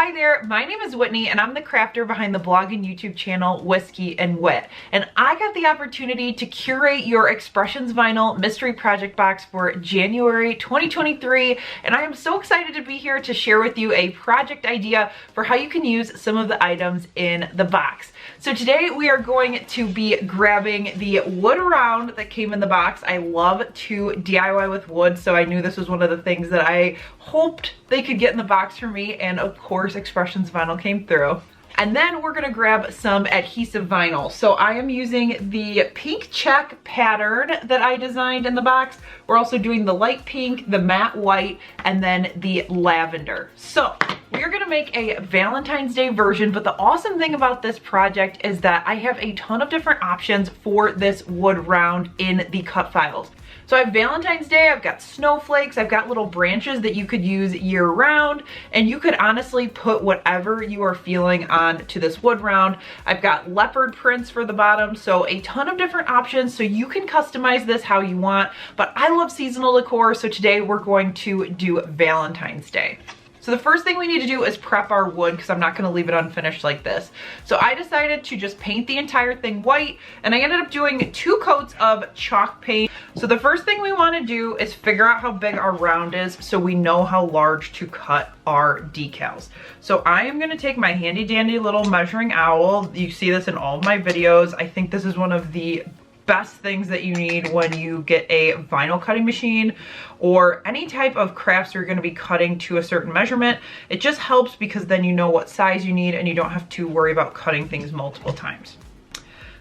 Hi there, my name is Whitney and I'm the crafter behind the blog and YouTube channel Whiskey Whit. And I got the opportunity to curate your Expressions Vinyl Mystery Project Box for January 2023. And I am so excited to be here to share with you a project idea for how you can use some of the items in the box. So today we are going to be grabbing the wood round that came in the box. I love to DIY with wood, so I knew this was one of the things that I hoped they could get in the box for me, and of course Expressions Vinyl came through. And then we're gonna grab some adhesive vinyl. So I am using the pink check pattern that I designed in the box. We're also doing the light pink, the matte white, and then the lavender. So we are gonna make a Valentine's Day version, but the awesome thing about this project is that I have a ton of different options for this wood round in the cut files. So I have Valentine's Day, I've got snowflakes, I've got little branches that you could use year round, and you could honestly put whatever you are feeling on to this wood round. I've got leopard prints for the bottom, so a ton of different options, so you can customize this how you want, but I love seasonal decor, so today we're going to do Valentine's Day. So the first thing we need to do is prep our wood because I'm not going to leave it unfinished like this. So I decided to just paint the entire thing white, and I ended up doing 2 coats of chalk paint. So the first thing we want to do is figure out how big our round is so we know how large to cut our decals. So I am going to take my handy dandy little measuring owl. You see this in all of my videos. I think this is one of the best things that you need when you get a vinyl cutting machine or any type of crafts you're going to be cutting to a certain measurement. It just helps because then you know what size you need and you don't have to worry about cutting things multiple times.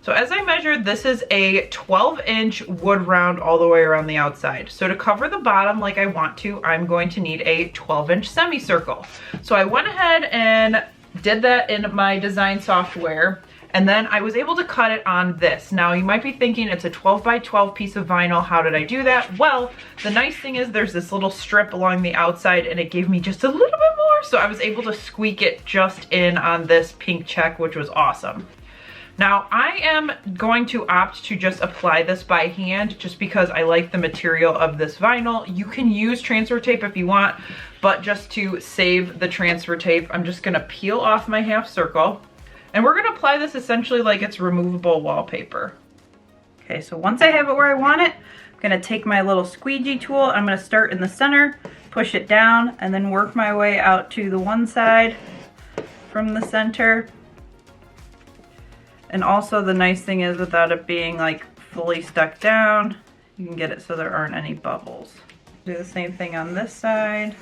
So as I measured, this is a 12-inch wood round all the way around the outside. So to cover the bottom like I want to, I'm going to need a 12-inch semicircle. So I went ahead and did that in my design software. And then I was able to cut it on this. Now you might be thinking it's a 12 by 12 piece of vinyl. How did I do that? Well, the nice thing is there's this little strip along the outside and it gave me just a little bit more. So I was able to squeak it just in on this pink check, which was awesome. Now I am going to opt to just apply this by hand just because I like the material of this vinyl. You can use transfer tape if you want, but just to save the transfer tape, I'm just gonna peel off my half circle. And we're gonna apply this essentially like it's removable wallpaper. Okay, so once I have it where I want it, I'm gonna take my little squeegee tool. I'm gonna start in the center, push it down, and then work my way out to the one side from the center. And also the nice thing is without it being like fully stuck down, you can get it so there aren't any bubbles. Do the same thing on this side.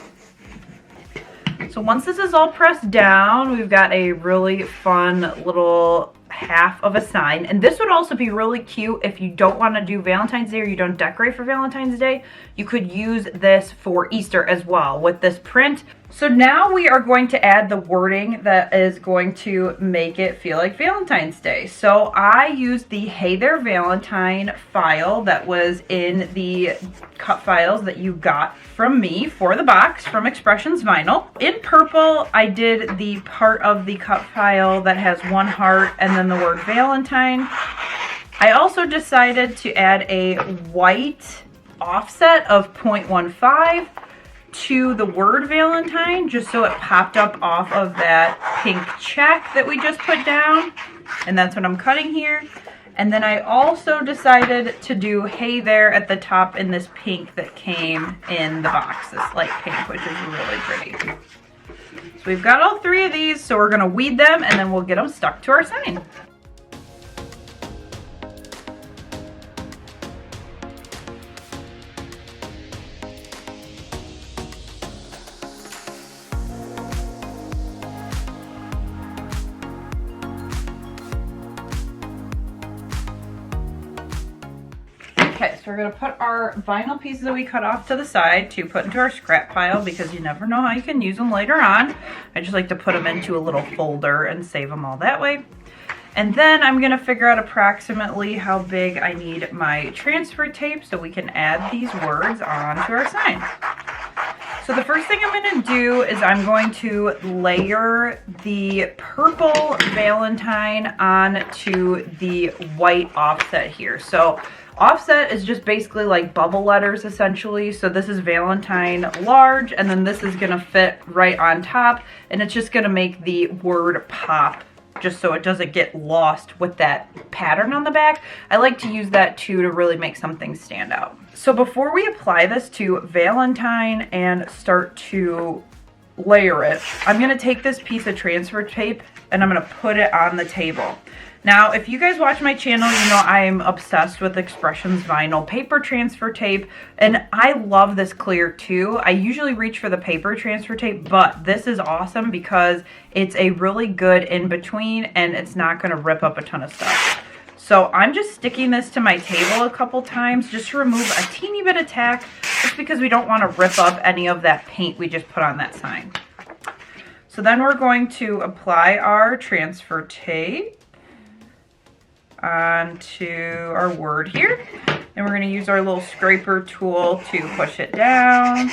So once this is all pressed down, we've got a really fun little half of a sign. And this would also be really cute if you don't want to do Valentine's Day or you don't decorate for Valentine's Day. You could use this for Easter as well with this print. So now we are going to add the wording that is going to make it feel like Valentine's Day. So I used the Hey There Valentine file that was in the cut files that you got from me for the box from Expressions Vinyl. In purple, I did the part of the cut file that has one heart and then the word Valentine. I also decided to add a white offset of 0.15 to the word Valentine, just so it popped up off of that pink check that we just put down. And that's what I'm cutting here. And then I also decided to do Hey There at the top in this pink that came in the box, this light pink, which is really pretty. So we've got all 3 of these, so we're gonna weed them and then we'll get them stuck to our sign. Okay, so we're gonna put our vinyl pieces that we cut off to the side to put into our scrap pile because you never know how you can use them later on. I just like to put them into a little folder and save them all that way. And then I'm gonna figure out approximately how big I need my transfer tape so we can add these words onto our sign. So the first thing I'm gonna do is I'm going to layer the purple Valentine onto the white offset here. So Offset is just basically like bubble letters essentially. So this is Valentine large, and then this is gonna fit right on top, and it's just gonna make the word pop just so it doesn't get lost with that pattern on the back. I like to use that too to really make something stand out. So before we apply this to Valentine and start to layer it, I'm gonna take this piece of transfer tape and I'm gonna put it on the table. Now, if you guys watch my channel, you know I'm obsessed with Expressions vinyl paper transfer tape, and I love this clear too. I usually reach for the paper transfer tape, but this is awesome because it's a really good in-between and it's not gonna rip up a ton of stuff. So I'm just sticking this to my table a couple times just to remove a teeny bit of tack, just because we don't wanna rip up any of that paint we just put on that sign. So then we're going to apply our transfer tape onto our word here, and we're going to use our little scraper tool to push it down,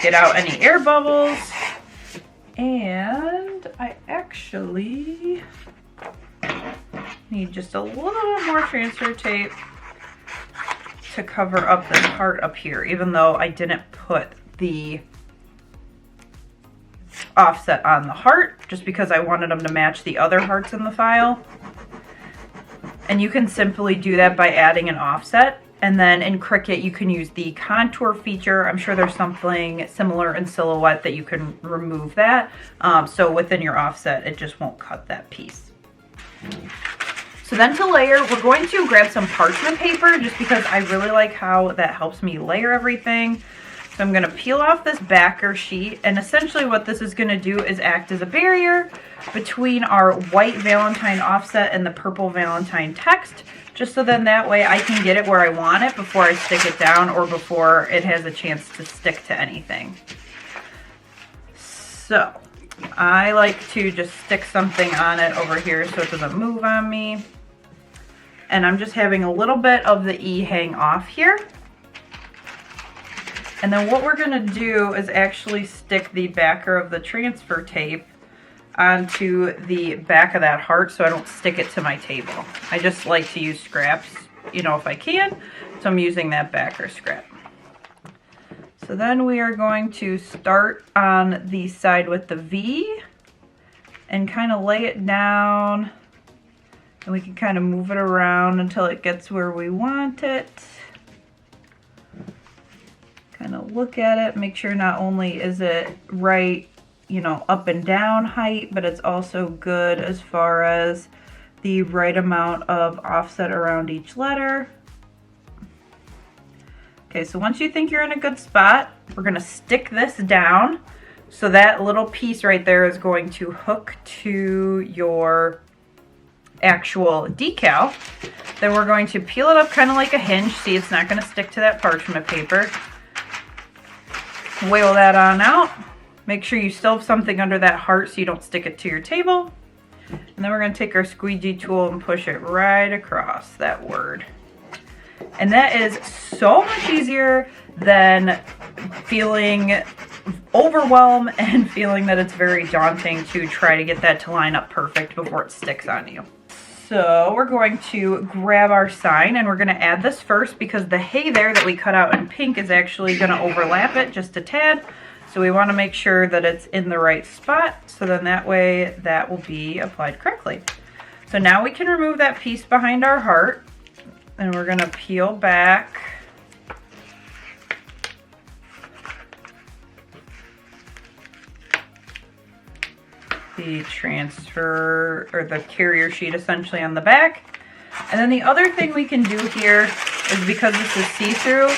get out any air bubbles, and I actually need just a little bit more transfer tape to cover up this heart up here, even though I didn't put the offset on the heart, just because I wanted them to match the other hearts in the file. And you can simply do that by adding an offset. And then in Cricut, you can use the contour feature. I'm sure there's something similar in Silhouette that you can remove that. So within your offset, it just won't cut that piece. So then to layer, we're going to grab some parchment paper just because I really like how that helps me layer everything. So I'm gonna peel off this backer sheet, and essentially what this is gonna do is act as a barrier between our white Valentine offset and the purple Valentine text, just so then that way I can get it where I want it before I stick it down or before it has a chance to stick to anything. So I like to just stick something on it over here so it doesn't move on me. And I'm just having a little bit of the E hang off here. And then what we're gonna do is actually stick the backer of the transfer tape onto the back of that heart so I don't stick it to my table. I just like to use scraps, you know, if I can. So I'm using that backer scrap. So then we are going to start on the side with the V and kind of lay it down, and we can kind of move it around until it gets where we want it. Kind of look at it, make sure not only is it right, you know, up and down height, but it's also good as far as the right amount of offset around each letter. Okay, so once you think you're in a good spot, we're gonna stick this down. So that little piece right there is going to hook to your actual decal. Then we're going to peel it up kind of like a hinge. See, it's not gonna stick to that parchment paper. Whale that on out. Make sure you still have something under that heart so you don't stick it to your table. And then we're going to take our squeegee tool and push it right across that word. And that is so much easier than feeling overwhelmed and feeling that it's very daunting to try to get that to line up perfect before it sticks on you. So we're going to grab our sign, and we're going to add this first because the hay there that we cut out in pink is actually going to overlap it just a tad. So we want to make sure that it's in the right spot, so then that way that will be applied correctly. So now we can remove that piece behind our heart, and we're going to peel back the transfer or the carrier sheet essentially on the back. And then the other thing we can do here is, because this is see-through,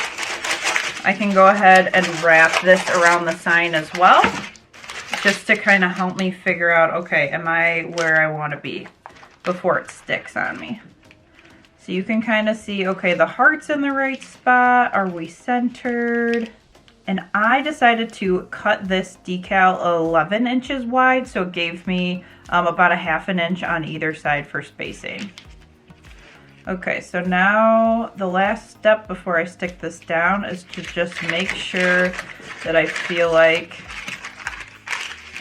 I can go ahead and wrap this around the sign as well, just to kind of help me figure out, okay, am I where I want to be before it sticks on me? So you can kind of see, okay, the heart's in the right spot. Are we centered? And I decided to cut this decal 11 inches wide, so it gave me about a ½ an inch on either side for spacing. Okay, so now the last step before I stick this down is to just make sure that I feel like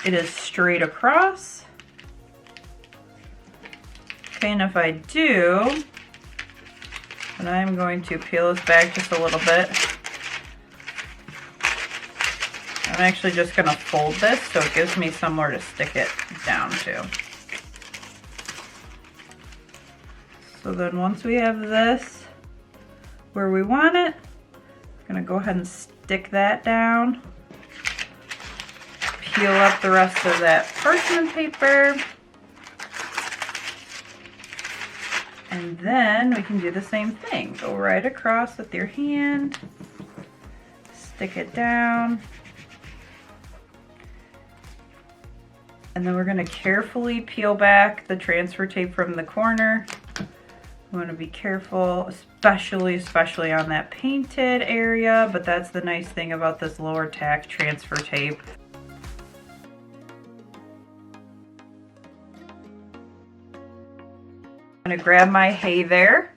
it is straight across. Okay, and if I do, And I'm going to peel this back just a little bit. I'm actually just going to fold this so it gives me somewhere to stick it down to. So then once we have this where we want it, I'm going to go ahead and stick that down. Peel up the rest of that parchment paper. And then we can do the same thing. Go right across with your hand, stick it down. And then we're going to carefully peel back the transfer tape from the corner. You want to be careful, especially on that painted area, but that's the nice thing about this lower tack transfer tape. I'm going to grab my hay there,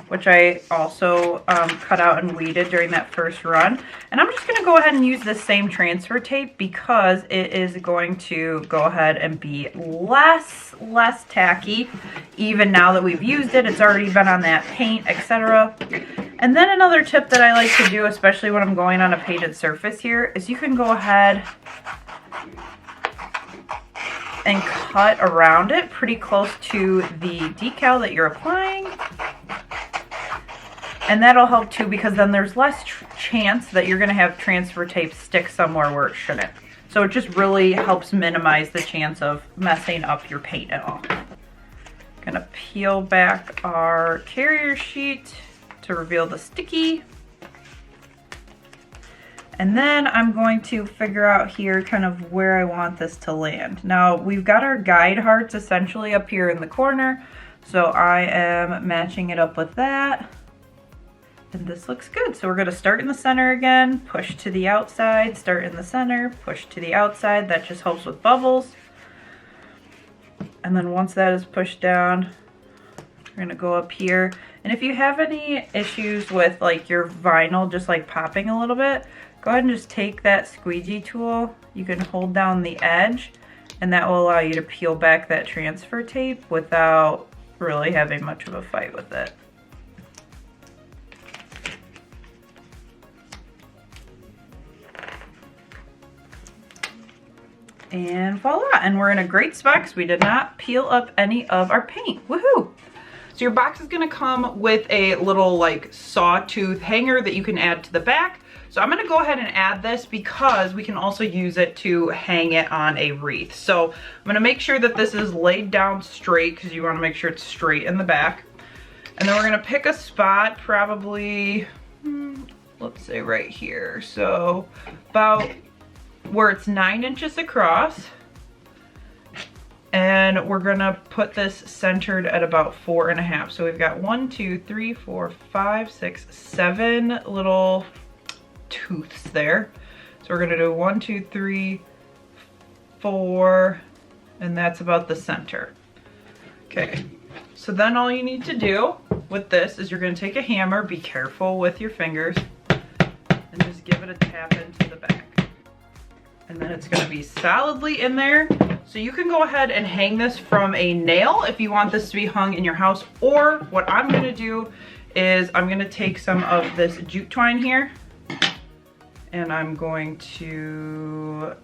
which I also cut out and weeded during that first run. And I'm just going to go ahead and use this same transfer tape because it is going to go ahead and be less tacky. Even now that we've used it, it's already been on that paint, etc. And then another tip that I like to do, especially when I'm going on a painted surface here, is you can go ahead and cut around it pretty close to the decal that you're applying. And that'll help too, because then there's less chance that you're gonna have transfer tape stick somewhere where it shouldn't. So it just really helps minimize the chance of messing up your paint at all. Gonna peel back our carrier sheet to reveal the sticky. And then I'm going to figure out here kind of where I want this to land. Now we've got our guide hearts essentially up here in the corner. So I am matching it up with that. And this looks good. So we're going to start in the center again, push to the outside, start in the center, push to the outside. That just helps with bubbles. And then once that is pushed down, we're going to go up here. And if you have any issues with like your vinyl just like popping a little bit, go ahead and just take that squeegee tool. You can hold down the edge and that will allow you to peel back that transfer tape without really having much of a fight with it. And voila, and we're in a great spot because we did not peel up any of our paint. Woohoo! So your box is gonna come with a little like sawtooth hanger that you can add to the back. So I'm gonna go ahead and add this because we can also use it to hang it on a wreath. So I'm gonna make sure that this is laid down straight because you wanna make sure it's straight in the back. And then we're gonna pick a spot probably, let's say right here. So about where it's 9 inches across. And we're gonna put this centered at about 4.5. So we've got 1, 2, 3, 4, 5, 6, 7 little tooths there. So we're gonna do 1, 2, 3, 4, and that's about the center. Okay, so then all you need to do with this is you're gonna take a hammer, be careful with your fingers, and just give it a tap into the back. And then it's gonna be solidly in there. So you can go ahead and hang this from a nail if you want this to be hung in your house, or what I'm gonna do is I'm gonna take some of this jute twine here and I'm going to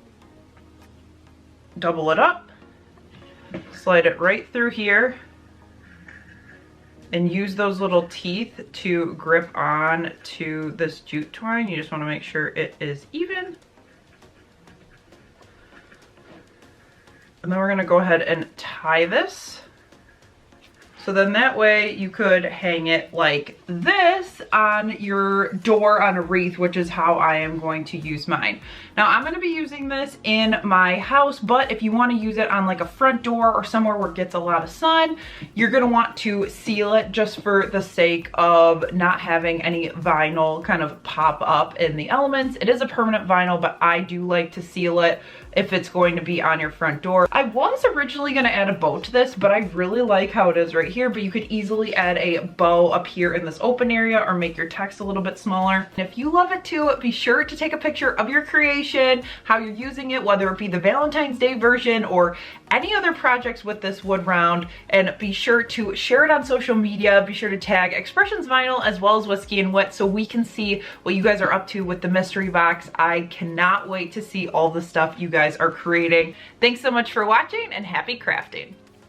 double it up, slide it right through here, and use those little teeth to grip on to this jute twine. You just wanna make sure it is even. And then we're gonna go ahead and tie this. So then that way you could hang it like this on your door on a wreath, which is how I am going to use mine. Now I'm gonna be using this in my house, but if you wanna use it on like a front door or somewhere where it gets a lot of sun, you're gonna want to seal it just for the sake of not having any vinyl kind of pop up in the elements. It is a permanent vinyl, but I do like to seal it if it's going to be on your front door. I was originally gonna add a bow to this, but I really like how it is right here, but you could easily add a bow up here in this open area or make your text a little bit smaller. And if you love it too, be sure to take a picture of your creation, how you're using it, whether it be the Valentine's Day version or any other projects with this wood round, and be sure to share it on social media. Be sure to tag Expressions Vinyl as well as Whiskey and Wit so we can see what you guys are up to with the mystery box. I cannot wait to see all the stuff you guys are creating. Thanks so much for watching and happy crafting.